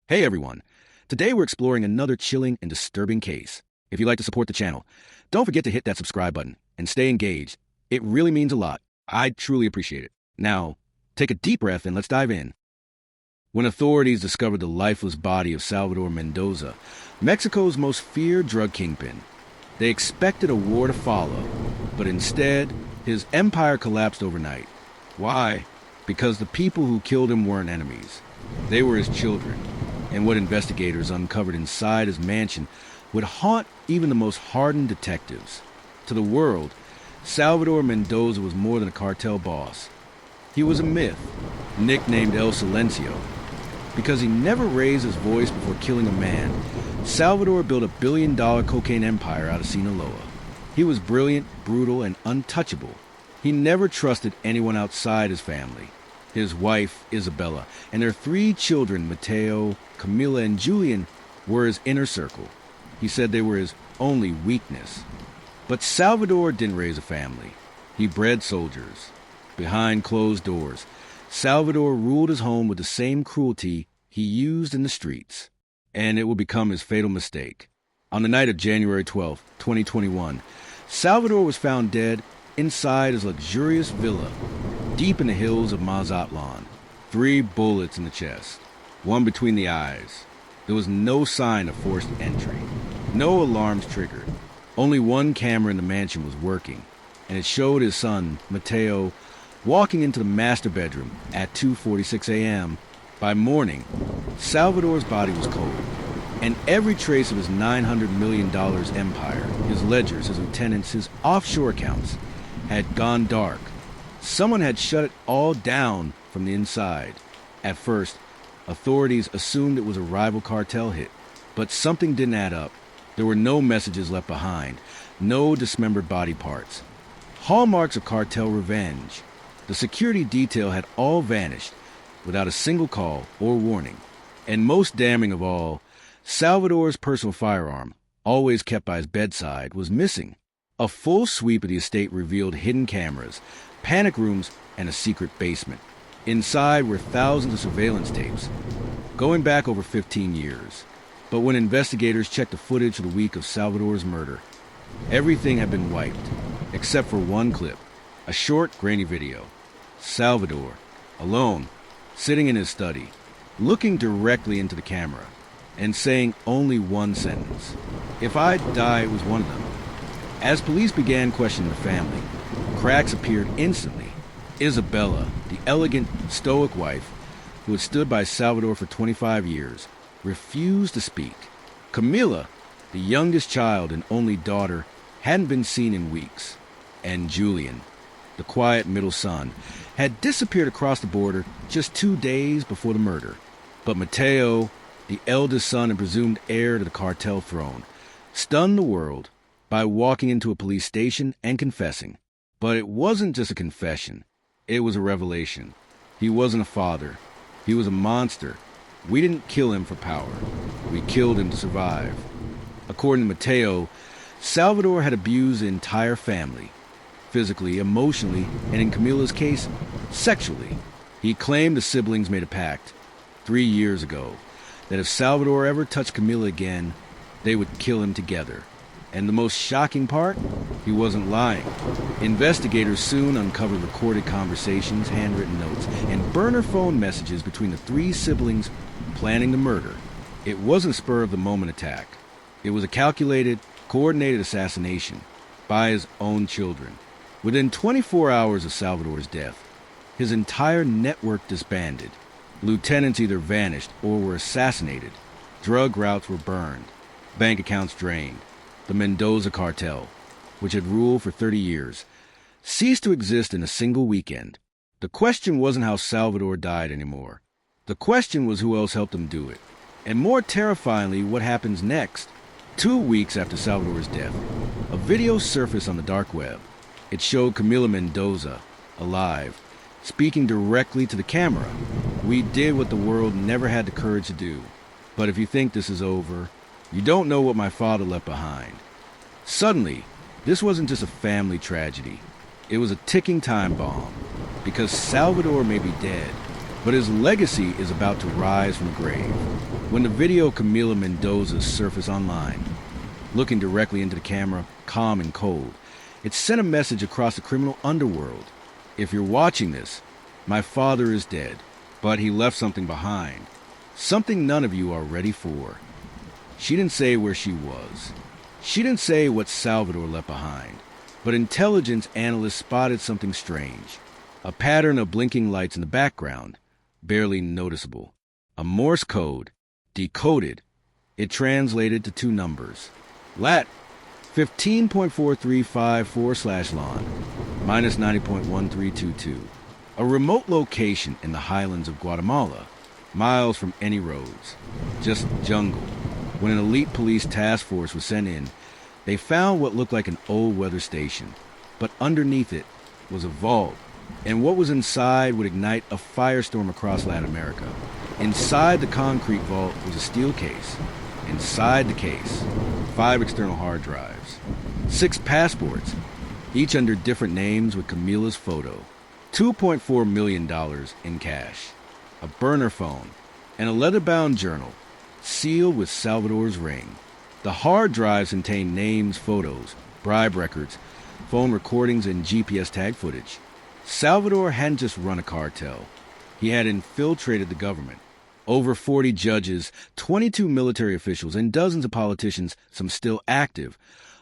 Hey everyone! Today we're exploring another chilling and disturbing case. If you'd like to support the channel, don't forget to hit that subscribe button and stay engaged. It really means a lot. I truly appreciate it. Now, take a deep breath and let's dive in. When authorities discovered the lifeless body of Salvador Mendoza, Mexico's most feared drug kingpin, they expected a war to follow, but instead, his empire collapsed overnight. Why? Because the people who killed him weren't enemies. They were his children, and what investigators uncovered inside his mansion would haunt even the most hardened detectives. To the world, Salvador Mendoza was more than a cartel boss. He was a myth, nicknamed El Silencio. Because he never raised his voice before killing a man, Salvador built a billion-dollar cocaine empire out of Sinaloa. He was brilliant, brutal, and untouchable. He never trusted anyone outside his family. His wife, Isabella, and their 3 children, Mateo, Camila, and Julian, were his inner circle. He said they were his only weakness. But Salvador didn't raise a family. He bred soldiers. Behind closed doors, Salvador ruled his home with the same cruelty he used in the streets. And it would become his fatal mistake. On the night of January 12, 2021, Salvador was found dead inside his luxurious villa, deep in the hills of Mazatlan. 3 bullets in the chest, 1 between the eyes. There was no sign of forced entry, no alarms triggered. Only one camera in the mansion was working, and it showed his son, Mateo, walking into the master bedroom at 2:46 a.m. By morning, Salvador's body was cold, and every trace of his $900 million empire, his ledgers, his lieutenants, his offshore accounts, had gone dark. Someone had shut it all down from the inside. At first, authorities assumed it was a rival cartel hit, but something didn't add up. There were no messages left behind, no dismembered body parts. Hallmarks of cartel revenge. The security detail had all vanished without a single call or warning. And most damning of all, Salvador's personal firearm, always kept by his bedside, was missing. A full sweep of the estate revealed hidden cameras, panic rooms, and a secret basement. Inside were thousands of surveillance tapes, going back over 15 years. But when investigators checked the footage of the week of Salvador's murder, everything had been wiped, except for one clip, a short, grainy video. Salvador, alone, sitting in his study, looking directly into the camera, and saying only one sentence. "If I die, it was one of them." As police began questioning the family, cracks appeared instantly. Isabella, the elegant, stoic wife who had stood by Salvador for 25 years, refused to speak. Camila, the youngest child and only daughter, hadn't been seen in weeks. And Julian, the quiet middle son, had disappeared across the border just 2 days before the murder. But Mateo, the eldest son and presumed heir to the cartel throne, stunned the world by walking into a police station and confessing. But it wasn't just a confession. It was a revelation. He wasn't a father. He was a monster. We didn't kill him for power. We killed him to survive. According to Mateo, Salvador had abused the entire family, physically, emotionally, and in Camila's case, sexually. He claimed the siblings made a pact 3 years ago that if Salvador ever touched Camila again, they would kill him together. And the most shocking part? He wasn't lying. Investigators soon uncovered recorded conversations, handwritten notes, and burner phone messages between the 3 siblings planning the murder. It wasn't a spur-of-the-moment attack. It was a calculated, coordinated assassination by his own children. Within 24 hours of Salvador's death, his entire network disbanded. Lieutenants either vanished or were assassinated. Drug routes were burned. Bank accounts drained. The Mendoza cartel, which had ruled for 30 years, ceased to exist in a single weekend. The question wasn't how Salvador died anymore. The question was who else helped him do it. And more terrifyingly, what happens next. 2 weeks after Salvador's death, a video surfaced on the dark web. It showed Camila Mendoza, alive, speaking directly to the camera. "We did what the world never had the courage to do. But if you think this is over, you don't know what my father left behind." Suddenly, this wasn't just a family tragedy. It was a ticking time bomb. Because Salvador may be dead, but his legacy is about to rise from the grave. When the video of Camila Mendoza surfaced online, looking directly into the camera, calm and cold, it sent a message across the criminal underworld. If you're watching this, my father is dead, but he left something behind. Something none of you are ready for. She didn't say where she was. She didn't say what Salvador left behind. But intelligence analysts spotted something strange. A pattern of blinking lights in the background, barely noticeable. A Morse code, decoded. It translated to two numbers. Lat 15.4354/lon, minus 90.1322. A remote location in the highlands of Guatemala, miles from any roads. Just jungle. When an elite police task force was sent in, they found what looked like an old weather station, but underneath it was a vault, and what was inside would ignite a firestorm across Latin America. Inside the concrete vault was a steel case. Inside the case, 5 external hard drives, 6 passports, each under different names with Camila's photo, $2.4 million in cash, a burner phone, and a leather-bound journal, sealed with Salvador's ring. The hard drives contained names, photos, bribe records, phone recordings, and GPS tag footage. Salvador hadn't just run a cartel. He had infiltrated the government. Over 40 judges, 22 military officials, and dozens of politicians, some still active,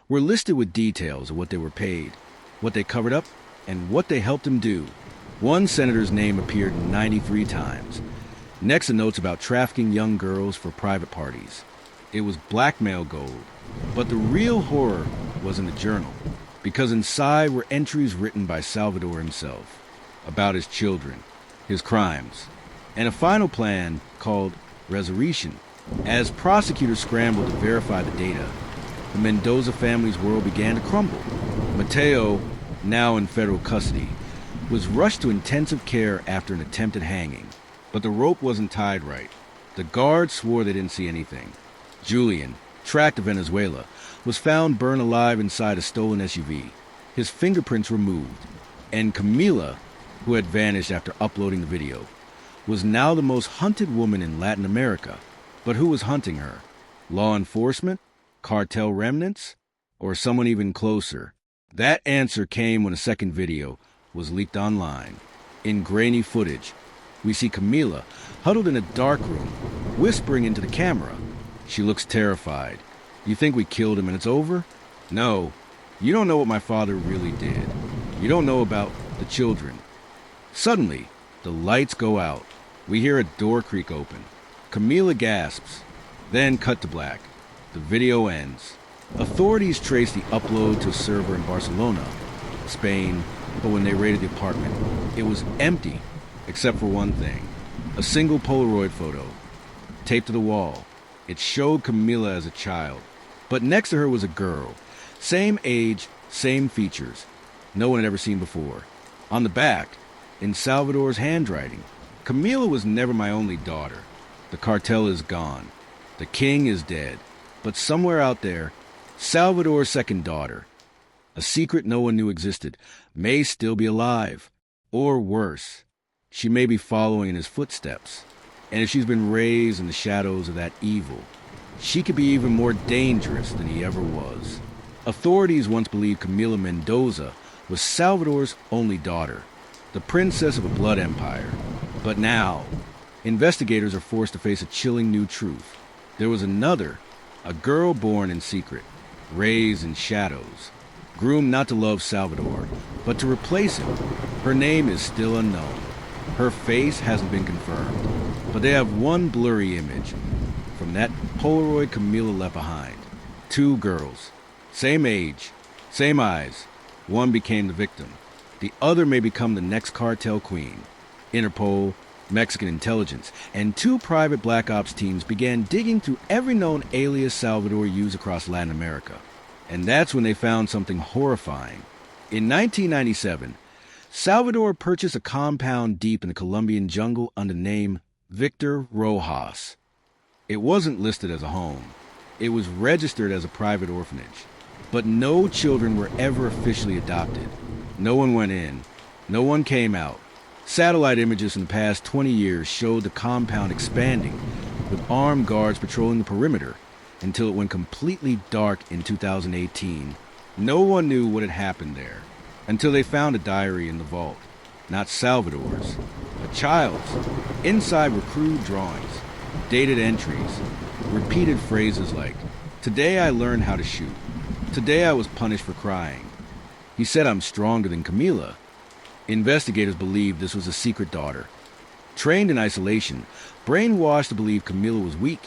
were listed with details of what they were paid, what they covered up, and what they helped him do. One senator's name appeared 93 times. Next, the notes about trafficking young girls for private parties. It was blackmail gold. But the real horror was in the journal, because inside were entries written by Salvador himself about his children, his crimes, and a final plan called Resurrección. As prosecutors scrambled to verify the data, the Mendoza family's world began to crumble. Mateo, now in federal custody, was rushed to intensive care after an attempted hanging. But the rope wasn't tied right. The guards swore they didn't see anything. Julian, tracked to Venezuela, was found burned alive inside a stolen SUV, his fingerprints removed. And Camila, who had vanished after uploading the video, was now the most hunted woman in Latin America. But who was hunting her? Law enforcement? Cartel remnants? Or someone even closer? That answer came when a second video was leaked online. In grainy footage, we see Camila huddled in a dark room, whispering into the camera. She looks terrified. You think we killed him and it's over? No, you don't know what my father really did. You don't know about the children. Suddenly, the lights go out. We hear a door creak open. Camila gasps, then cut to black. The video ends. Authorities trace the upload to a server in Barcelona, Spain, but when they raided the apartment, it was empty, except for one thing. A single Polaroid photo, taped to the wall. It showed Camila as a child, but next to her was a girl. Same age, same features. No one had ever seen before. On the back, in Salvador's handwriting, Camila was never my only daughter. The cartel is gone. The king is dead. But somewhere out there, Salvador's second daughter, a secret no one knew existed, may still be alive. Or worse, she may be following in his footsteps. And if she's been raised in the shadows of that evil, she could be even more dangerous than he ever was. Authorities once believed Camila Mendoza was Salvador's only daughter, the princess of a blood empire. But now, investigators are forced to face a chilling new truth. There was another, a girl born in secret, raised in shadows, groomed not to love Salvador, but to replace him. Her name is still unknown. Her face hasn't been confirmed, but they have one blurry image from that Polaroid Camila left behind. 2 girls, same age, same eyes. One became the victim. The other may become the next cartel queen. Interpol, Mexican intelligence, and 2 private black ops teams began digging through every known alias Salvador used across Latin America. And that's when they found something horrifying. In 1997, Salvador purchased a compound deep in the Colombian jungle under the name Victor Rojas. It wasn't listed as a home. It was registered as a private orphanage. But no children were ever officially adopted. No one went in. No one came out. Satellite images in the past 20 years showed the compound expanding, with armed guards patrolling the perimeter, until it went completely dark in 2018. No one knew what had happened there, until they found a diary in the vault. Not Salvador's, a child's. Inside were crude drawings, dated entries, repeated phrases like, "Today I learned how to shoot. Today I was punished for crying. He said I'm stronger than Camila." Investigators believed this was a secret daughter. Trained in isolation, brainwashed to believe Camila was weak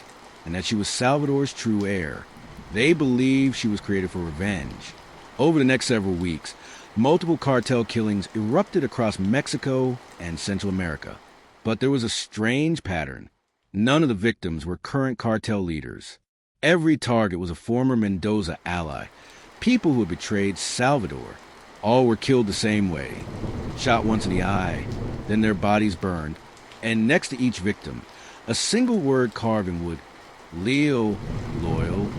and that she was Salvador's true heir. They believed she was created for revenge. Over the next several weeks, multiple cartel killings erupted across Mexico and Central America. But there was a strange pattern. None of the victims were current cartel leaders. Every target was a former Mendoza ally, people who had betrayed Salvador. All were killed the same way, shot once in the eye, then their bodies burned, and next to each victim, a single word carved in wood, Leo, loyal.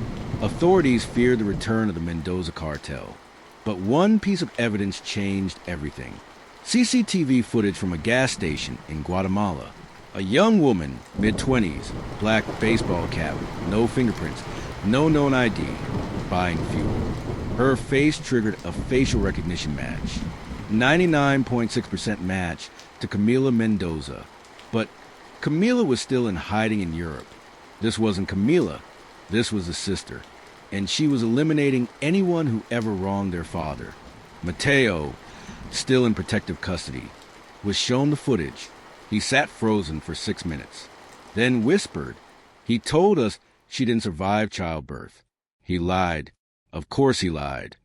Authorities feared the return of the Mendoza cartel. But one piece of evidence changed everything. CCTV footage from a gas station in Guatemala. A young woman, mid-20s, black baseball cap, no fingerprints, no known ID, buying fuel. Her face triggered a facial recognition match. 99.6% match to Camila Mendoza. But Camila was still in hiding in Europe. This wasn't Camila. This was the sister. And she was eliminating anyone who ever wronged their father. Mateo, still in protective custody, was shown the footage. He sat frozen for 6 minutes, then whispered. He told us she didn't survive childbirth. He lied. Of course he lied.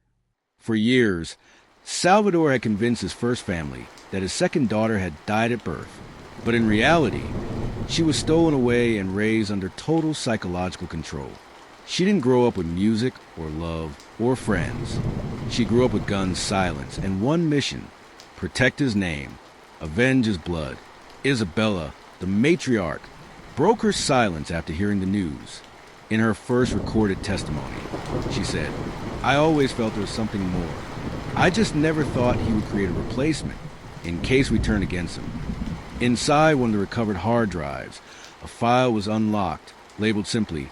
For years, Salvador had convinced his first family that his second daughter had died at birth. But in reality, she was stolen away and raised under total psychological control. She didn't grow up with music or love or friends. She grew up with guns, silence, and one mission: protect his name, avenge his blood. Isabella, the matriarch, broke her silence after hearing the news. In her first recorded testimony, she said, "I always felt there was something more. I just never thought he would create a replacement in case we turned against him." Inside one of the recovered hard drives, a file was unlocked, labeled simply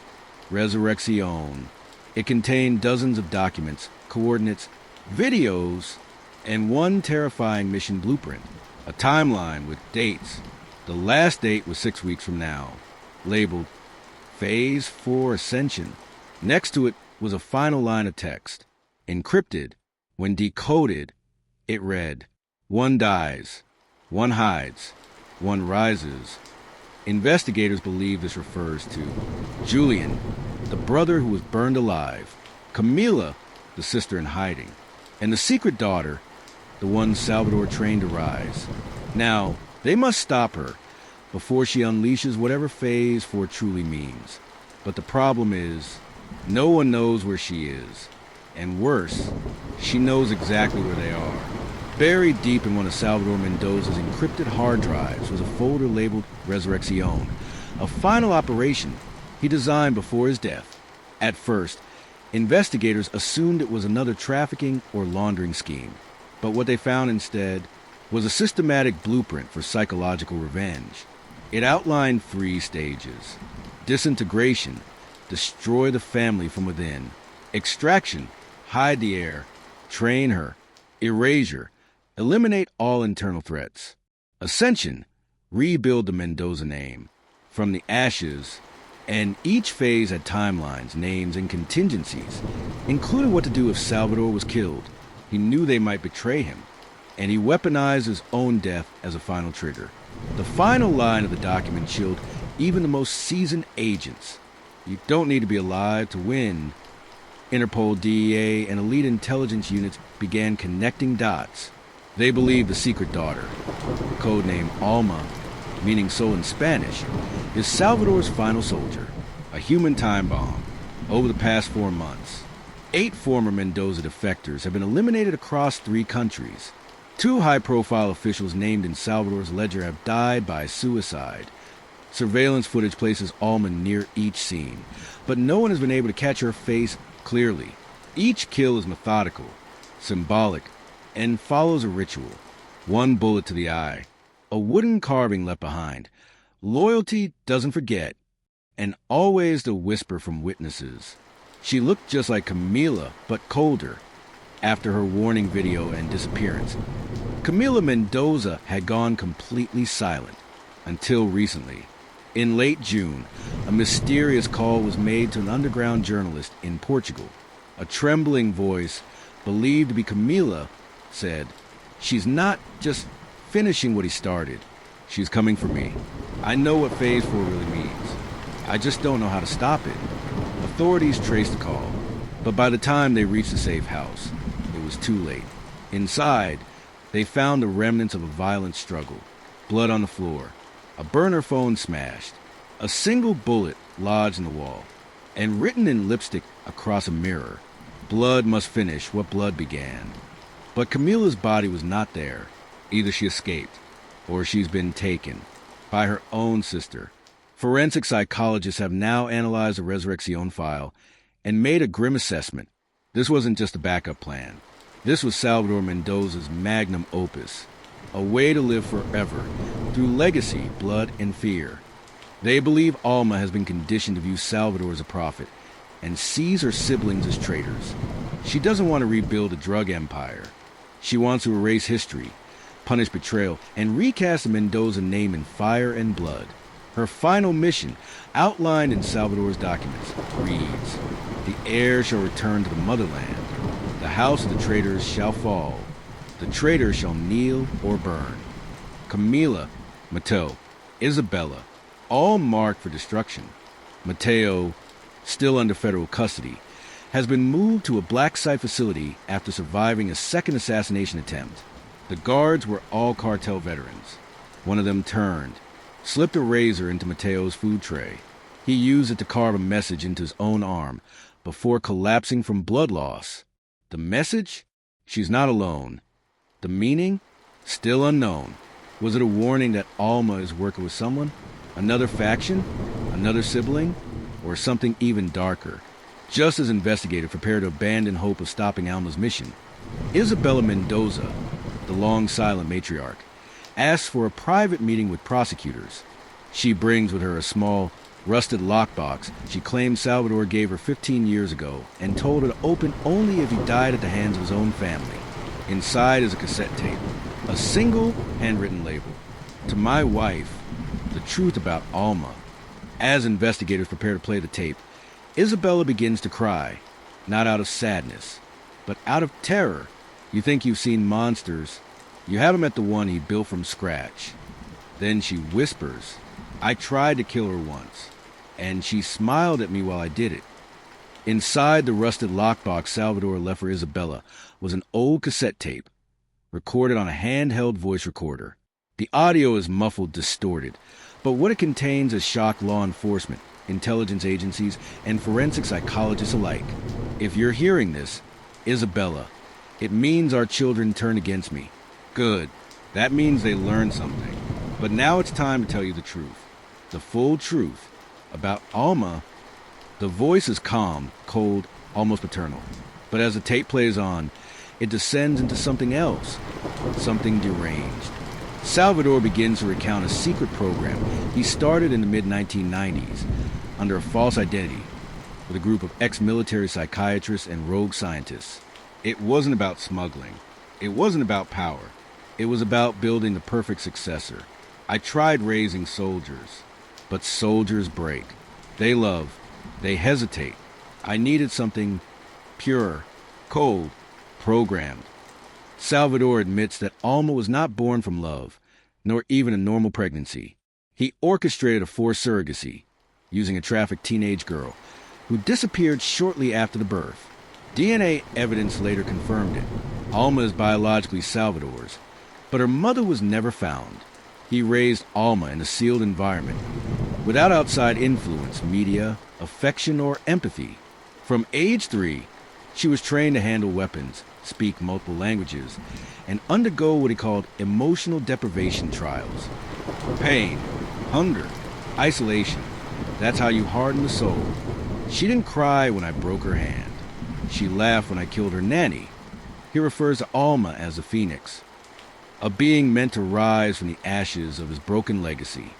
Resurrección. It contained dozens of documents, coordinates, videos, and one terrifying mission blueprint. A timeline with dates. The last date was 6 weeks from now, labeled Phase 4 Ascension. Next to it was a final line of text. Encrypted, when decoded, it read, "One dies, one hides, one rises." Investigators believe this refers to Julian, the brother who was burned alive, Camila, the sister in hiding, and the secret daughter, the one Salvador trained to rise. Now, they must stop her before she unleashes whatever Phase 4 truly means. But the problem is, no one knows where she is. And worse, she knows exactly where they are. Buried deep in one of Salvador Mendoza's encrypted hard drives was a folder labeled Resurrección, a final operation he designed before his death. At first, investigators assumed it was another trafficking or laundering scheme. But what they found instead was a systematic blueprint for psychological revenge. It outlined 3 stages: disintegration, destroy the family from within; extraction, hide the heir, train her; erasure, eliminate all internal threats; ascension, rebuild the Mendoza name from the ashes. And each phase had timelines, names, and contingencies, including what to do if Salvador was killed. He knew they might betray him, and he weaponized his own death as a final trigger. The final line of the document chilled even the most seasoned agents. You don't need to be alive to win. Interpol, DEA, and elite intelligence units began connecting dots. They believed the secret daughter, codename Alma, meaning soul in Spanish, is Salvador's final soldier, a human time bomb. Over the past 4 months, 8 former Mendoza defectors have been eliminated across 3 countries. 2 high-profile officials named in Salvador's ledger have died by suicide. Surveillance footage places Alma near each scene, but no one has been able to catch her face clearly. Each kill is methodical, symbolic, and follows a ritual. 1 bullet to the eye, a wooden carving left behind. Loyalty doesn't forget, and always the whisper from witnesses. She looked just like Camila, but colder, after her warning video and disappearance. Salvador Mendoza had gone completely silent, until recently. In late June, a mysterious call was made to an underground journalist in Portugal. A trembling voice, believed to be Camila, said, "She's not just finishing what he started. She's coming for me. I know what Phase 4 really means. I just don't know how to stop it." Authorities traced the call, but by the time they reached the safe house, it was too late. Inside, they found the remnants of a violent struggle. Blood on the floor, a burner phone smashed, a single bullet lodged in the wall, and written in lipstick across a mirror, "Blood must finish what blood began." But Camila's body was not there. Either she escaped, or she's been taken by her own sister. Forensic psychologists have now analyzed the Resurrección file and made a grim assessment. This wasn't just a backup plan. This was Salvador Mendoza's magnum opus, a way to live forever through legacy, blood, and fear. They believe Alma has been conditioned to view Salvador as a prophet and sees her siblings as traitors. She doesn't want to rebuild a drug empire. She wants to erase history, punish betrayal, and recast the Mendoza name in fire and blood. Her final mission, outlined in Salvador's documents, reads, "The heir shall return to the motherland. The house of the traitors shall fall. The traitor shall kneel or burn." Camila, Mateo, Isabella, all marked for destruction. Mateo, still under federal custody, has been moved to a black site facility after surviving a second assassination attempt. The guards were all cartel veterans. One of them turned, slipped a razor into Mateo's food tray. He used it to carve a message into his own arm before collapsing from blood loss. The message? She's not alone. The meaning? Still unknown. Was it a warning that Alma is working with someone? Another faction? Another sibling? Or something even darker? Just as investigators prepare to abandon hope of stopping Alma's mission, Isabella Mendoza, the long silent matriarch, asks for a private meeting with prosecutors. She brings with her a small, rusted lockbox she claims Salvador gave her 15 years ago and told her to open only if he died at the hands of his own family. Inside is a cassette tape, a single handwritten label. "To my wife, the truth about Alma." As investigators prepare to play the tape, Isabella begins to cry, not out of sadness, but out of terror. You think you've seen monsters. You haven't met the one he built from scratch. Then she whispers, "I tried to kill her once, and she smiled at me while I did it." Inside the rusted lockbox Salvador left for Isabella was an old cassette tape, recorded on a handheld voice recorder. The audio is muffled, distorted, but what it contains has shocked law enforcement, intelligence agencies, and forensic psychologists alike. If you're hearing this, Isabella, it means our children turned against me. Good. That means they learned something. But now it's time to tell you the truth. The full truth about Alma. The voice is calm, cold, almost paternal. But as the tape plays on, it descends into something else, something deranged. Salvador begins to recount a secret program he started in the mid-1990s under a false identity with a group of ex-military psychiatrists and rogue scientists. It wasn't about smuggling. It wasn't about power. It was about building the perfect successor. "I tried raising soldiers, but soldiers break. They love. They hesitate. I needed something pure, cold, programmed." Salvador admits that Alma was not born from love, nor even a normal pregnancy. He orchestrated a forced surrogacy, using a trafficked teenage girl, who disappeared shortly after the birth. DNA evidence later confirmed it. Alma is biologically Salvador's, but her mother was never found. He raised Alma in a sealed environment, without outside influence, media, affection, or empathy. From age 3, she was trained to handle weapons, speak multiple languages, and undergo what he called emotional deprivation trials. Pain, hunger, isolation. That's how you harden the soul. She didn't cry when I broke her hand. She laughed when I killed her nanny. He refers to Alma as a phoenix. a being meant to rise from the ashes of his broken legacy.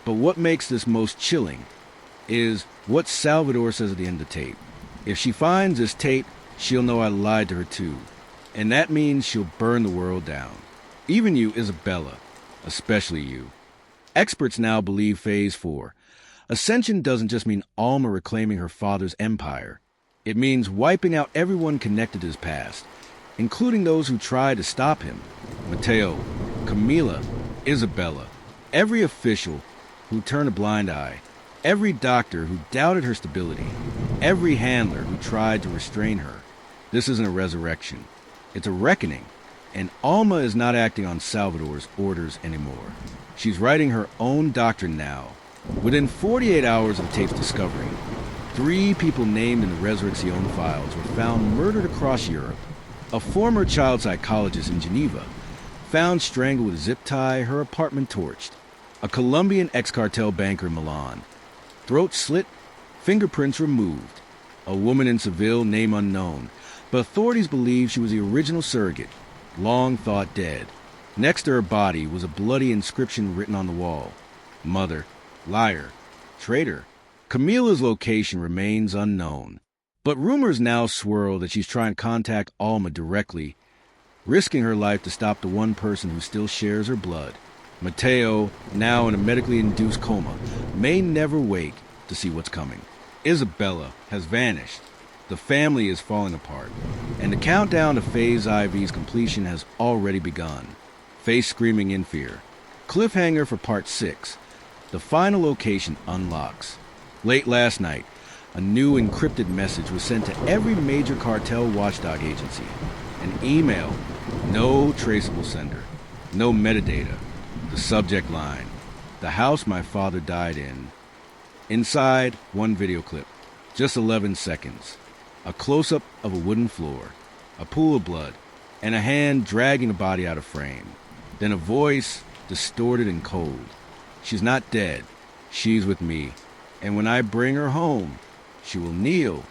But what makes this most chilling is what Salvador says at the end of the tape. If she finds this tape, she'll know I lied to her too. And that means she'll burn the world down. Even you, Isabella. Especially you. Experts now believe Phase 4. Ascension doesn't just mean Alma reclaiming her father's empire. It means wiping out everyone connected to his past, including those who tried to stop him. Mateo, Camila, Isabella, every official who turned a blind eye, every doctor who doubted her stability, every handler who tried to restrain her. This isn't a resurrection. It's a reckoning. And Alma is not acting on Salvador's orders anymore. She's writing her own doctrine now. Within 48 hours of the tape's discovery, 3 people named in the Resurrección files were found murdered across Europe. A former child psychologist in Geneva found strangled with a zip tie, her apartment torched. A Colombian ex-cartel banker in Milan. Throat slit, fingerprints removed. A woman in Seville, name unknown, but authorities believe she was the original surrogate, long thought dead. Next to her body was a bloody inscription written on the wall. Mother, liar, traitor. Camila's location remains unknown, but rumors now swirl that she's trying to contact Alma directly, risking her life to stop the one person who still shares her blood. Mateo, now in a medically induced coma, may never wake to see what's coming. Isabella has vanished. The family is falling apart, and the countdown to Phase IV's completion has already begun. Face screaming in fear. Cliffhanger for Part 6. The final location unlocks. Late last night, a new encrypted message was sent to every major cartel watchdog agency. An email, no traceable sender, no metadata. The subject line, the house my father died in. Inside, one video clip, just 11 seconds. A close-up of a wooden floor, a pool of blood, and a hand dragging a body out of frame. Then a voice, distorted and cold. She's not dead. She's with me. And when I bring her home, she will kneel.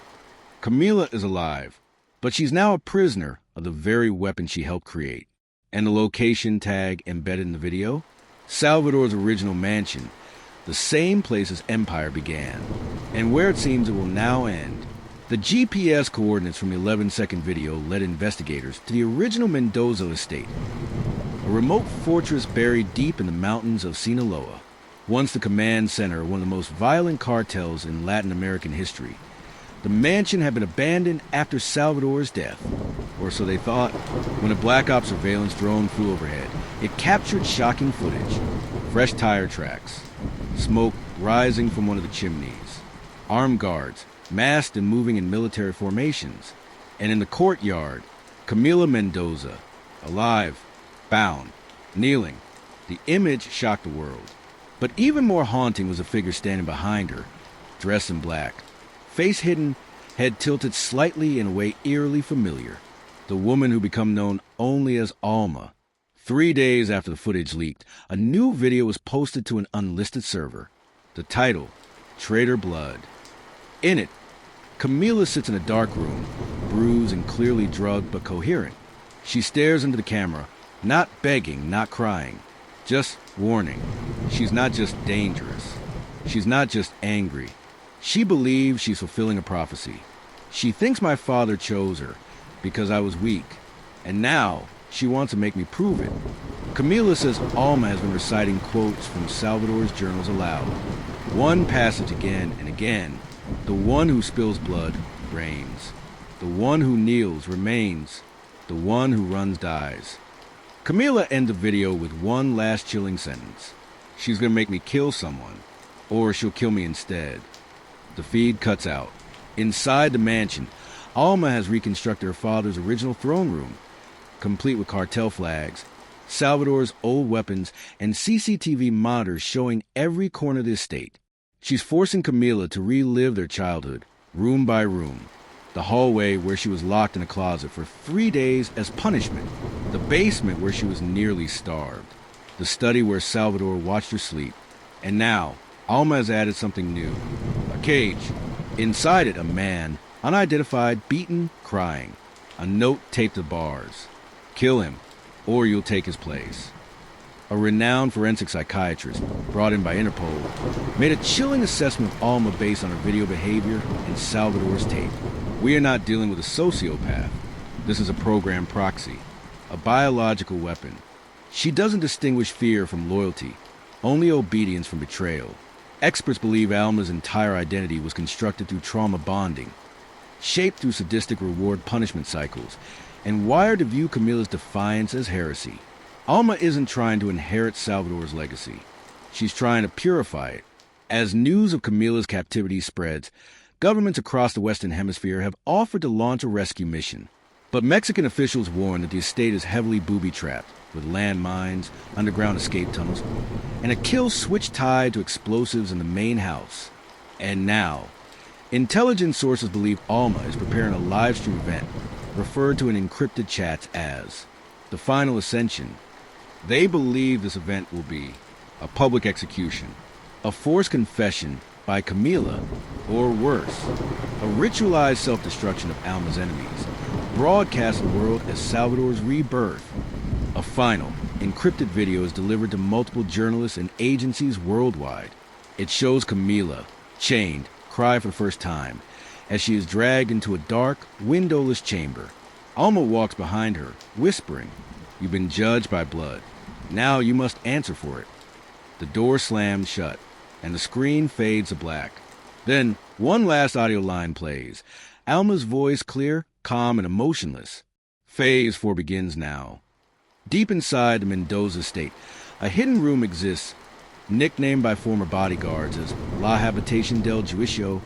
Camila is alive, but she's now a prisoner of the very weapon she helped create. And the location tag embedded in the video? Salvador's original mansion, the same place as Empire began, and where it seems it will now end. The GPS coordinates from the 11-second video led investigators to the original Mendoza estate, a remote fortress buried deep in the mountains of Sinaloa, once the command center of one of the most violent cartels in Latin American history. The mansion had been abandoned after Salvador's death, or so they thought. When a Black Ops surveillance drone flew overhead, it captured shocking footage. Fresh tire tracks, smoke rising from one of the chimneys, armed guards, masked and moving in military formations, and in the courtyard, Camila Mendoza, alive, bound, kneeling. The image shocked the world. But even more haunting was a figure standing behind her, dressed in black, face hidden, head tilted slightly in a way eerily familiar. The woman who became known only as Alma. 3 days after the footage leaked, a new video was posted to an unlisted server. The title, Traitor Blood. In it, Camila sits in a dark room, bruised and clearly drugged but coherent. She stares into the camera, not begging, not crying, just warning. She's not just dangerous. She's not just angry. She believes she's fulfilling a prophecy. She thinks my father chose her because I was weak, and now she wants to make me prove it. Camila says Alma has been reciting quotes from Salvador's journals aloud. One passage again and again. The one who spills blood reigns. The one who kneels remains. The one who runs dies. Camila ends the video with one last chilling sentence. She's gonna make me kill someone, or she'll kill me instead. The feed cuts out. Inside the mansion, Alma has reconstructed her father's original throne room, complete with cartel flags, Salvador's old weapons, and CCTV monitors showing every corner of the estate. She's forcing Camila to relive their childhood, room by room. The hallway where she was locked in a closet for 3 days as punishment. The basement where she was nearly starved. The study where Salvador watched her sleep. And now, Alma has added something new. A cage. Inside it, a man, unidentified, beaten, crying. A note taped to bars. Kill him. or you'll take his place. A renowned forensic psychiatrist, brought in by Interpol, made a chilling assessment of Alma based on her video behavior and Salvador's tape. We are not dealing with a sociopath. This is a programmed proxy, a biological weapon. She doesn't distinguish fear from loyalty, only obedience from betrayal. Experts believe Alma's entire identity was constructed through trauma bonding, shaped through sadistic reward-punishment cycles, and wired to view Camila's defiance as heresy. Alma isn't trying to inherit Salvador's legacy. She's trying to purify it. As news of Camila's captivity spreads, governments across the Western Hemisphere have offered to launch a rescue mission. But Mexican officials warn that the estate is heavily booby-trapped, with landmines, underground escape tunnels, and a kill switch tied to explosives in the main house. And now, intelligence sources believe Alma is preparing a live-stream event, referred to in encrypted chats as the Final Ascension. They believe this event will be a public execution, a forced confession by Camila, or worse, a ritualized self-destruction of Alma's enemies, broadcast to the world as Salvador's rebirth. A final, encrypted video is delivered to multiple journalists and agencies worldwide. It shows Camila, chained, cry for the first time, as she is dragged into a dark, windowless chamber. Alma walks behind her, whispering, "You've been judged by blood. Now you must answer for it." The door slams shut, and the screen fades to black. Then, one last audio line plays. Alma's voice clear, calm, and emotionless. Phase 4 begins now. Deep inside the Mendoza estate, a hidden room exists, nicknamed by former bodyguards as La Habitación del Juicio,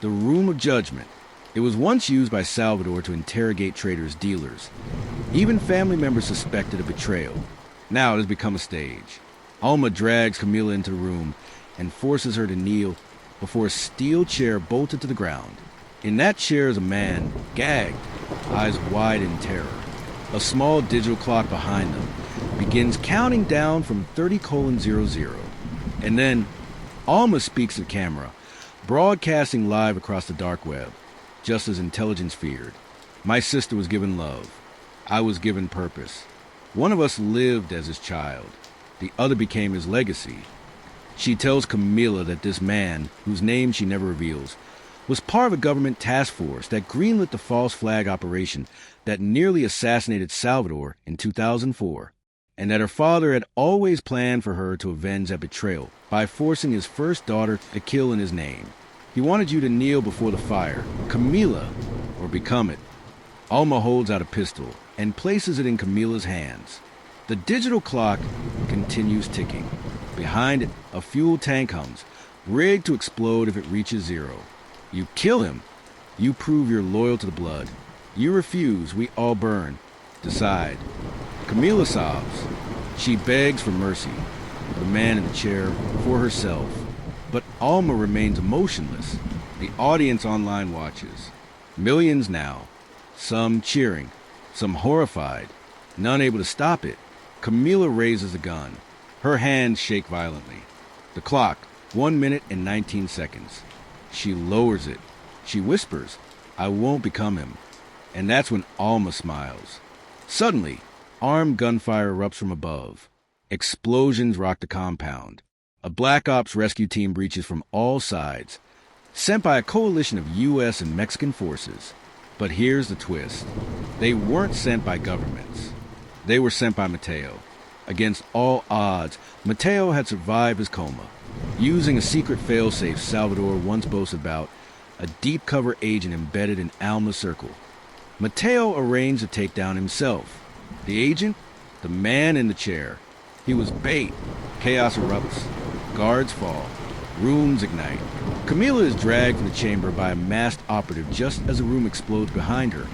the Room of Judgment. It was once used by Salvador to interrogate traitors' dealers. Even family members suspected of betrayal. Now it has become a stage. Alma drags Camila into the room and forces her to kneel before a steel chair bolted to the ground. In that chair is a man, gagged, eyes wide in terror. A small digital clock behind them begins counting down from 30:00. And then Alma speaks to the camera, broadcasting live across the dark web, just as intelligence feared. My sister was given love. I was given purpose. One of us lived as his child. The other became his legacy. She tells Camila that this man, whose name she never reveals, was part of a government task force that greenlit the false flag operation that nearly assassinated Salvador in 2004, and that her father had always planned for her to avenge that betrayal by forcing his first daughter to kill in his name. He wanted you to kneel before the fire, Camila, or become it. Alma holds out a pistol and places it in Camila's hands. The digital clock continues ticking. Behind it, a fuel tank hums, rigged to explode if it reaches zero. You kill him, you prove you're loyal to the blood. You refuse, we all burn. Decide. Camila sobs. She begs for mercy, for the man in the chair, for herself. But Alma remains emotionless. The audience online watches. Millions now. Some cheering, some horrified, none able to stop it. Camila raises the gun. Her hands shake violently. The clock, 1 minute and 19 seconds. She lowers it. She whispers, "I won't become him." And that's when Alma smiles. Suddenly, armed gunfire erupts from above. Explosions rock the compound. A Black Ops rescue team breaches from all sides, sent by a coalition of U.S. and Mexican forces. But here's the twist. They weren't sent by governments. They were sent by Mateo. Against all odds, Mateo had survived his coma, using a secret failsafe Salvador once boasted about, a deep cover agent embedded in Alma's circle. Mateo arranged to take down himself. The agent? The man in the chair. He was bait. Chaos erupts. Guards fall. Rooms ignite. Camila is dragged from the chamber by a masked operative just as the room explodes behind her,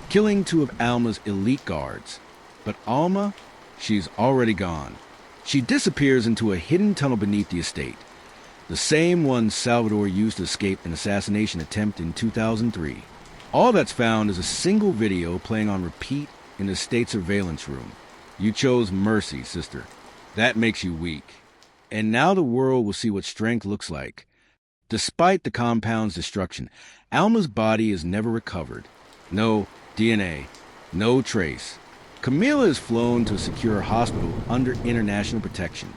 killing 2 of Alma's elite guards. But Alma, she's already gone. She disappears into a hidden tunnel beneath the estate, the same one Salvador used to escape an assassination attempt in 2003. All that's found is a single video playing on repeat in the state surveillance room. You chose mercy, sister. That makes you weak. And now the world will see what strength looks like. Despite the compound's destruction, Alma's body is never recovered. No DNA, no trace. Camila is flown to a secure hospital under international protection.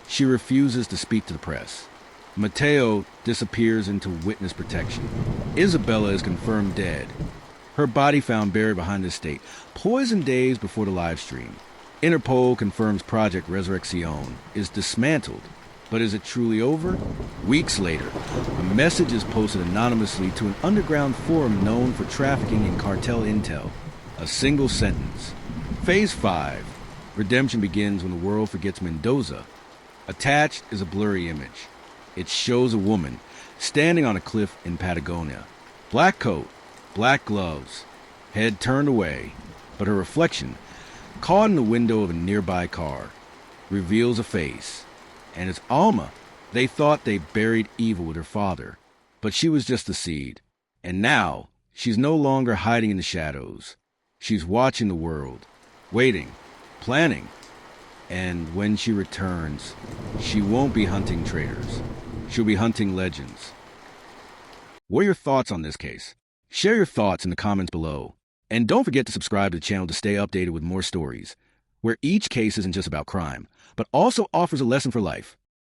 She refuses to speak to the press. Mateo disappears into witness protection. Isabella is confirmed dead. Her body found buried behind the estate, poisoned days before the live stream. Interpol confirms Project Resurrección is dismantled. But is it truly over? Weeks later, a message is posted anonymously to an underground forum known for trafficking in cartel intel. A single sentence. Phase 5. Redemption begins when the world forgets Mendoza. Attached is a blurry image. It shows a woman standing on a cliff in Patagonia. Black coat, black gloves, head turned away, but her reflection, caught in the window of a nearby car, reveals a face. And it's Alma. They thought they buried evil with her father, but she was just a seed. And now, she's no longer hiding in the shadows. She's watching the world, waiting, planning. And when she returns, she won't be hunting traitors. She'll be hunting legends. What are your thoughts on this case? Share your thoughts in the comments below. And don't forget to subscribe to the channel to stay updated with more stories, where each case isn't just about crime, but also offers a lesson for life.